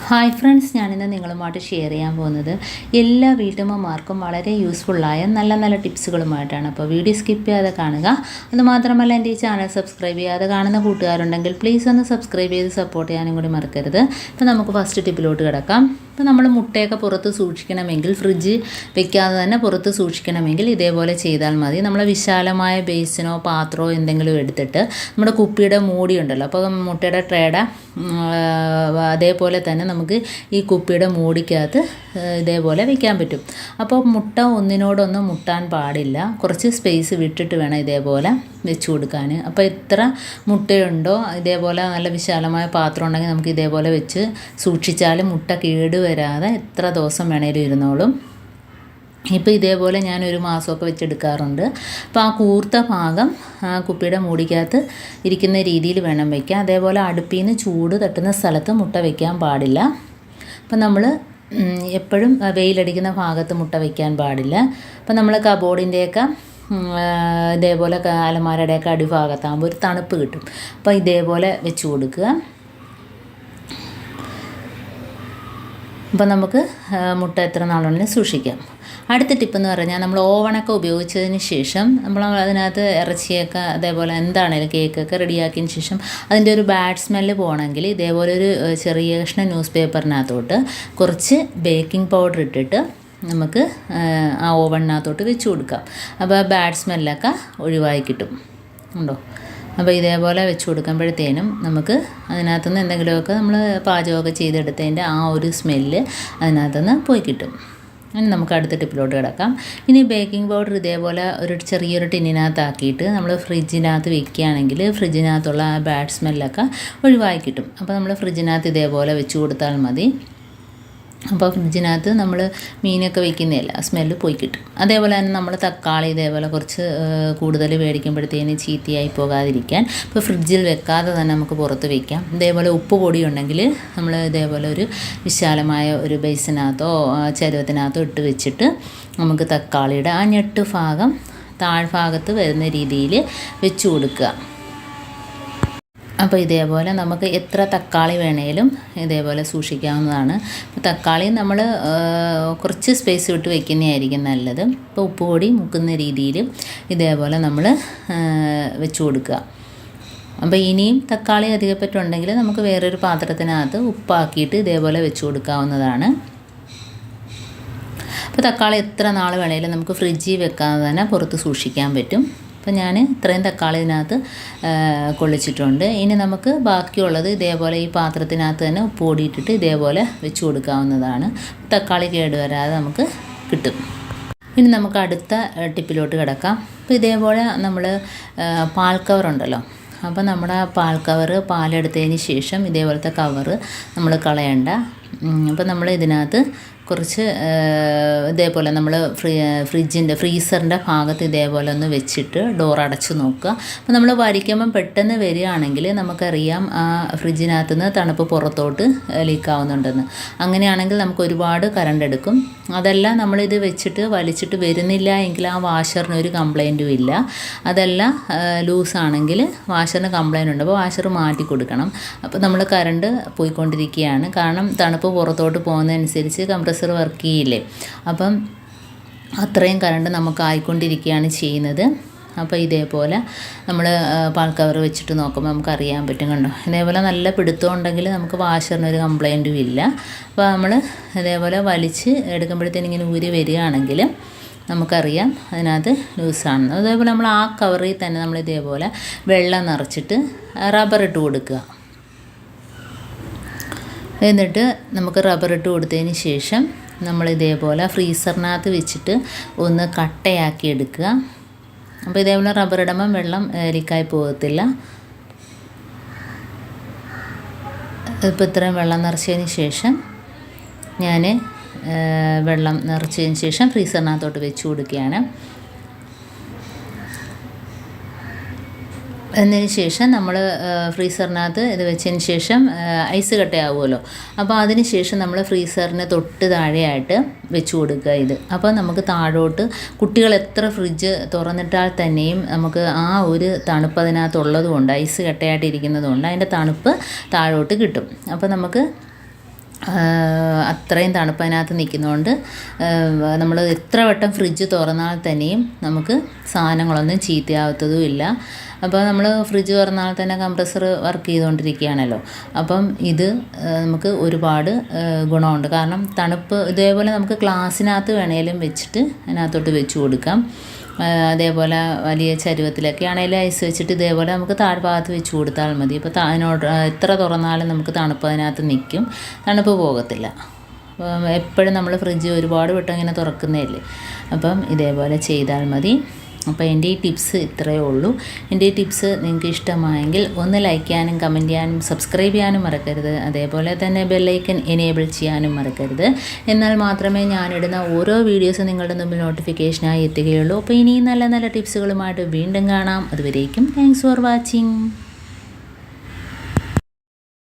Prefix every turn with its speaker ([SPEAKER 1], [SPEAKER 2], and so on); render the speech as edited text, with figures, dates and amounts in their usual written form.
[SPEAKER 1] Hi friends, ഞാനിന്ന് നിങ്ങളുമായിട്ട് share ചെയ്യാൻ പോകുന്നത് എല്ലാ വീട്ടമ്മമാർക്കും വളരെ യൂസ്ഫുള്ളായ നല്ല നല്ല ടിപ്സുകളുമായിട്ടാണ്. അപ്പോൾ വീഡിയോ സ്കിപ്പ് ചെയ്യാതെ കാണുക. അതുമാത്രമല്ല, എൻ്റെ ഈ ചാനൽ സബ്സ്ക്രൈബ് ചെയ്യാതെ കാണുന്ന കൂട്ടുകാരുണ്ടെങ്കിൽ പ്ലീസ് ഒന്ന് സബ്സ്ക്രൈബ് ചെയ്ത് സപ്പോർട്ട് ചെയ്യാനും കൂടി മറക്കരുത്. അപ്പോൾ നമുക്ക് ഫസ്റ്റ് ടിപ്പിലോട്ട് കിടക്കാം. ഇപ്പോൾ നമ്മൾ മുട്ടയൊക്കെ പുറത്ത് സൂക്ഷിക്കണമെങ്കിൽ, ഫ്രിഡ്ജ് വെക്കാതെ തന്നെ പുറത്ത് സൂക്ഷിക്കണമെങ്കിൽ ഇതേപോലെ ചെയ്താൽ മതി. നമ്മൾ വിശാലമായ ബേസിനോ പാത്രമോ എന്തെങ്കിലും എടുത്തിട്ട് നമ്മുടെ കുപ്പിയുടെ മൂടി ഉണ്ടല്ലോ, അപ്പോൾ മുട്ടയുടെ ട്രേയുടെ അതേപോലെ തന്നെ നമുക്ക് ഈ കുപ്പിയുടെ മൂടിക്കകത്ത് ഇതേപോലെ വെക്കാൻ പറ്റും. അപ്പോൾ മുട്ട ഒന്നിനോടൊന്നും മുട്ടാൻ പാടില്ല. കുറച്ച് സ്പേസ് വിട്ടിട്ട് വേണം ഇതേപോലെ വെച്ച് കൊടുക്കാൻ. അപ്പോൾ എത്ര മുട്ടയുണ്ടോ ഇതേപോലെ നല്ല വിശാലമായ പാത്രം ഉണ്ടെങ്കിൽ നമുക്ക് ഇതേപോലെ വെച്ച് സൂക്ഷിച്ചാലും മുട്ട കേടുവരാതെ എത്ര ദിവസം വേണേലും ഇരുന്നോളും. ഇപ്പോൾ ഇതേപോലെ ഞാൻ 1 മാസമൊക്കെ വെച്ചെടുക്കാറുണ്ട്. അപ്പോൾ ആ കൂർത്ത ഭാഗം കുപ്പിയുടെ മൂടിക്കകത്ത് ഇരിക്കുന്ന രീതിയിൽ വേണം വയ്ക്കാം. അതേപോലെ അടുപ്പിൽ നിന്ന് ചൂട് തട്ടുന്ന സ്ഥലത്ത് മുട്ട വയ്ക്കാൻ പാടില്ല. അപ്പം നമ്മൾ എപ്പോഴും വെയിലടിക്കുന്ന ഭാഗത്ത് മുട്ട വയ്ക്കാൻ പാടില്ല. അപ്പം നമ്മൾ കബോർഡിൻ്റെയൊക്കെ ഇതേപോലെ അലമാരയുടെയൊക്കെ അടിഭാഗത്താകുമ്പോൾ ഒരു തണുപ്പ് കിട്ടും. അപ്പോൾ ഇതേപോലെ വെച്ച് കൊടുക്കുക. അപ്പോൾ നമുക്ക് മുട്ട എത്ര നാളുണ്ടെങ്കിലും സൂക്ഷിക്കാം. അടുത്ത ടിപ്പെന്ന് പറഞ്ഞാൽ, നമ്മൾ ഓവണൊക്കെ ഉപയോഗിച്ചതിന് ശേഷം നമ്മൾ അതിനകത്ത് ഇറച്ചിയൊക്കെ അതേപോലെ എന്താണേലും കേക്കൊക്കെ റെഡിയാക്കിയതിന് ശേഷം അതിൻ്റെ ഒരു ബാഡ് സ്മെല്ല് പോകണമെങ്കിൽ ഇതേപോലെ ഒരു ചെറിയ കഷ്ണം ന്യൂസ് പേപ്പറിനകത്തോട്ട് കുറച്ച് ബേക്കിംഗ് പൗഡർ ഇട്ടിട്ട് നമുക്ക് ആ ഓവണിനകത്തോട്ട് വെച്ച് കൊടുക്കാം. അപ്പോൾ ബാഡ് സ്മെല്ലൊക്കെ ഒഴിവായി കിട്ടും. ഉണ്ടോ? അപ്പോൾ ഇതേപോലെ വെച്ച് കൊടുക്കുമ്പോഴത്തേനും നമുക്ക് അതിനകത്തുനിന്ന് എന്തെങ്കിലുമൊക്കെ നമ്മൾ പാചകമൊക്കെ ചെയ്തെടുത്തതിൻ്റെ ആ ഒരു സ്മെല്ല് അതിനകത്തുനിന്ന് പോയി കിട്ടും. ഇനി നമുക്ക് അടുത്ത ടിപ്പിലോട്ട് കിടക്കാം. ഇനി ബേക്കിംഗ് പൗഡർ ഇതേപോലെ ഒരു ചെറിയൊരു ടിന്നിനകത്താക്കിയിട്ട് നമ്മൾ ഫ്രിഡ്ജിനകത്ത് വെക്കുകയാണെങ്കിൽ ഫ്രിഡ്ജിനകത്തുള്ള ആ ബാഡ് സ്മെല്ലൊക്കെ ഒഴിവായി കിട്ടും. അപ്പോൾ നമ്മൾ ഫ്രിഡ്ജിനകത്ത് ഇതേപോലെ വെച്ച് കൊടുത്താൽ മതി. അപ്പോൾ ഫ്രിഡ്ജിനകത്ത് നമ്മൾ മീനൊക്കെ വയ്ക്കുന്നില്ല, സ്മെല്ല് പോയി കിട്ടും. അതേപോലെ തന്നെ നമ്മൾ തക്കാളി ഇതേപോലെ കുറച്ച് കൂടുതൽ മേടിക്കുമ്പോഴത്തേന് ചീത്തയായി പോകാതിരിക്കാൻ ഇപ്പോൾ ഫ്രിഡ്ജിൽ വെക്കാതെ തന്നെ നമുക്ക് പുറത്ത് വയ്ക്കാം. ഇതേപോലെ ഉപ്പ് പൊടി ഉണ്ടെങ്കിൽ നമ്മൾ ഇതേപോലെ ഒരു വിശാലമായ ഒരു ബേസിനകത്തോ ചരുവത്തിനകത്തോ ഇട്ട് വെച്ചിട്ട് നമുക്ക് തക്കാളിയുടെ ആ ഞെട്ട് ഭാഗം താഴ്ഭാഗത്ത് വരുന്ന രീതിയിൽ വെച്ച് കൊടുക്കുക. അപ്പോൾ ഇതേപോലെ നമുക്ക് എത്ര തക്കാളി വേണേലും ഇതേപോലെ സൂക്ഷിക്കാവുന്നതാണ്. അപ്പോൾ തക്കാളി നമ്മൾ കുറച്ച് സ്പേസ് വിട്ട് വയ്ക്കുന്നതായിരിക്കും നല്ലത്. ഇപ്പോൾ ഉപ്പ് പൊടി മുക്കുന്ന രീതിയിൽ ഇതേപോലെ നമ്മൾ വെച്ച് കൊടുക്കുക. അപ്പോൾ ഇനിയും തക്കാളി അധികപ്പറ്റുണ്ടെങ്കിൽ നമുക്ക് വേറൊരു പാത്രത്തിനകത്ത് ഉപ്പാക്കിയിട്ട് ഇതേപോലെ വെച്ച് കൊടുക്കാവുന്നതാണ്. അപ്പോൾ തക്കാളി എത്ര നാൾ വേണേലും നമുക്ക് ഫ്രിഡ്ജിൽ വെക്കാതെ തന്നെ പുറത്ത് സൂക്ഷിക്കാൻ പറ്റും. അപ്പോൾ ഞാൻ ഇത്രയും തക്കാളി ഇതിനകത്ത് കൊള്ളിച്ചിട്ടുണ്ട്. ഇനി നമുക്ക് ബാക്കിയുള്ളത് ഇതേപോലെ ഈ പാത്രത്തിനകത്ത് തന്നെ ഉപ്പ് പൊടിയിട്ടിട്ട് ഇതേപോലെ വെച്ച് കൊടുക്കാവുന്നതാണ്. തക്കാളി കേടുവരാതെ നമുക്ക് കിട്ടും. ഇനി നമുക്ക് അടുത്ത ടിപ്പിലോട്ട് കിടക്കാം. അപ്പോൾ ഇതേപോലെ നമ്മൾ പാൽ കവറുണ്ടല്ലോ, അപ്പോൾ നമ്മുടെ പാൽ കവറ് പാലെടുത്തതിന് ശേഷം ഇതേപോലത്തെ കവറ് നമ്മൾ കളയണ്ട. അപ്പോൾ നമ്മൾ ഇതിനകത്ത് കുറച്ച് ഇതേപോലെ നമ്മൾ ഫ്രീസറിൻ്റെ ഭാഗത്ത് ഇതേപോലെ ഒന്ന് വെച്ചിട്ട് ഡോർ അടച്ച് നോക്കുക. അപ്പോൾ നമ്മൾ വലിക്കുമ്പം പെട്ടെന്ന് വരികയാണെങ്കിൽ നമുക്കറിയാം ആ ഫ്രിഡ്ജിനകത്ത് നിന്ന് തണുപ്പ് പുറത്തോട്ട് ലീക്കാവുന്നുണ്ടെന്ന്. അങ്ങനെയാണെങ്കിൽ നമുക്ക് ഒരുപാട് കറണ്ട് എടുക്കും. അതല്ല നമ്മളിത് വെച്ചിട്ട് വലിച്ചിട്ട് വരുന്നില്ല എങ്കിൽ ആ വാഷറിന് ഒരു കംപ്ലൈൻറ്റും ഇല്ല. അതല്ല ലൂസാണെങ്കിൽ വാഷറിന് കംപ്ലൈൻറ്റ് ഉണ്ട്, അപ്പോൾ വാഷർ മാറ്റി കൊടുക്കണം. അപ്പോൾ നമ്മൾ കറണ്ട് പോയിക്കൊണ്ടിരിക്കുകയാണ്. കാരണം തണുപ്പ് പുറത്തോട്ട് പോകുന്നതനുസരിച്ച് കംപ്രസർ വർക്ക് ചെയ്യില്ലേ, അപ്പം അത്രയും കറണ്ട് നമുക്ക് ആയിക്കൊണ്ടിരിക്കുകയാണ് ചെയ്യുന്നത്. അപ്പോൾ ഇതേപോലെ നമ്മൾ പാൽ കവർ വെച്ചിട്ട് നോക്കുമ്പോൾ നമുക്ക് അറിയാൻ പറ്റും. കണ്ടോ? ഇതേപോലെ നല്ല പിടുത്തം ഉണ്ടെങ്കിൽ നമുക്ക് വാഷറിനൊരു കംപ്ലൈൻറ്റും ഇല്ല. അപ്പോൾ നമ്മൾ ഇതേപോലെ വലിച്ച് എടുക്കുമ്പോഴത്തേനും ഇങ്ങനെ ഊരി വരികയാണെങ്കിൽ നമുക്കറിയാം അതിനകത്ത് ലൂസാണെന്ന്. അതേപോലെ നമ്മൾ ആ കവറിൽ തന്നെ നമ്മൾ ഇതേപോലെ വെള്ളം നിറച്ചിട്ട് റബ്ബർ ഇട്ട് കൊടുക്കുക. എന്നിട്ട് നമുക്ക് റബ്ബർ ഇട്ട് കൊടുത്തതിന് ശേഷം നമ്മൾ ഇതേപോലെ ഫ്രീസറിനകത്ത് വെച്ചിട്ട് ഒന്ന് കട്ടയാക്കി എടുക്കുക. അപ്പോൾ ഇതേപോലെ റബ്ബർ ഇടുമ്പം വെള്ളം ലീക്കായി പോകത്തില്ല. ഇപ്പോൾ ഇത്രയും വെള്ളം നിറച്ചതിന് ശേഷം ഞാൻ വെള്ളം നിറച്ചതിന് ശേഷം ഫ്രീസറിനകത്തോട്ട് വെച്ച് കൊടുക്കുകയാണ്. എന്നതിന് ശേഷം നമ്മൾ ഫ്രീസറിനകത്ത് ഇത് വെച്ചതിന് ശേഷം ഐസ് കട്ടയാവുമല്ലോ, അപ്പോൾ അതിന് ശേഷം നമ്മൾ ഫ്രീസറിന് തൊട്ട് താഴെയായിട്ട് വെച്ച് കൊടുക്കുക ഇത്. അപ്പോൾ നമുക്ക് താഴോട്ട് കുട്ടികൾ എത്ര ഫ്രിഡ്ജ് തുറന്നിട്ടാൽ തന്നെയും നമുക്ക് ആ ഒരു തണുപ്പ് അതിനകത്തുള്ളത് കൊണ്ട്, ഐസ് കട്ടയായിട്ടിരിക്കുന്നത് കൊണ്ട് അതിൻ്റെ തണുപ്പ് താഴോട്ട് കിട്ടും. അപ്പോൾ നമുക്ക് അത്രയും തണുപ്പ് അതിനകത്ത് നിൽക്കുന്നതുകൊണ്ട് നമ്മൾ എത്ര വട്ടം ഫ്രിഡ്ജ് തുറന്നാൽ തന്നെയും നമുക്ക് സാധനങ്ങളൊന്നും ചീത്തയാവത്തതും ഇല്ല. അപ്പോൾ നമ്മൾ ഫ്രിഡ്ജ് തുറന്നാൽ തന്നെ കംപ്രസർ വർക്ക് ചെയ്തുകൊണ്ടിരിക്കുകയാണല്ലോ. അപ്പം ഇത് നമുക്ക് ഒരുപാട് ഗുണമുണ്ട്. കാരണം തണുപ്പ് ഇതേപോലെ നമുക്ക് ഗ്ലാസ്സിനകത്ത് വേണേലും വെച്ചിട്ട് അതിനകത്തോട്ട് വെച്ച് കൊടുക്കാം. അതേപോലെ വലിയ ചരുവത്തിലൊക്കെ ആണെങ്കിലും ഐസ് വെച്ചിട്ട് ഇതേപോലെ നമുക്ക് താഴ്ഭാഗത്ത് വെച്ച് കൊടുത്താൽ മതി. അപ്പോൾ അതിനോട് എത്ര തുറന്നാലും നമുക്ക് തണുപ്പ് അതിനകത്ത് നിൽക്കും, തണുപ്പ് പോകത്തില്ല. എപ്പോഴും നമ്മൾ ഫ്രിഡ്ജ് ഒരുപാട് വട്ടം ഇങ്ങനെ തുറക്കുന്നതല്ലേ. അപ്പം ഇതേപോലെ ചെയ്താൽ മതി. അപ്പോൾ എൻ്റെ ഈ ടിപ്സ് ഇത്രയേ ഉള്ളൂ. എൻ്റെ ഈ ടിപ്സ് നിങ്ങൾക്ക് ഇഷ്ടമായെങ്കിൽ ഒന്ന് ലൈക്ക് ചെയ്യാനും കമൻറ്റ് ചെയ്യാനും സബ്സ്ക്രൈബ് ചെയ്യാനും മറക്കരുത്. അതേപോലെ തന്നെ ബെല്ലൈക്കൻ എനേബിൾ ചെയ്യാനും മറക്കരുത്. എന്നാൽ മാത്രമേ ഞാനിടുന്ന ഓരോ വീഡിയോസും നിങ്ങളുടെ മുമ്പിൽ നോട്ടിഫിക്കേഷനായി എത്തുകയുള്ളൂ. അപ്പോൾ ഇനിയും നല്ല നല്ല ടിപ്സുകളുമായിട്ട് വീണ്ടും കാണാം. അതുവരേക്കും താങ്ക്സ് ഫോർ വാച്ചിങ്.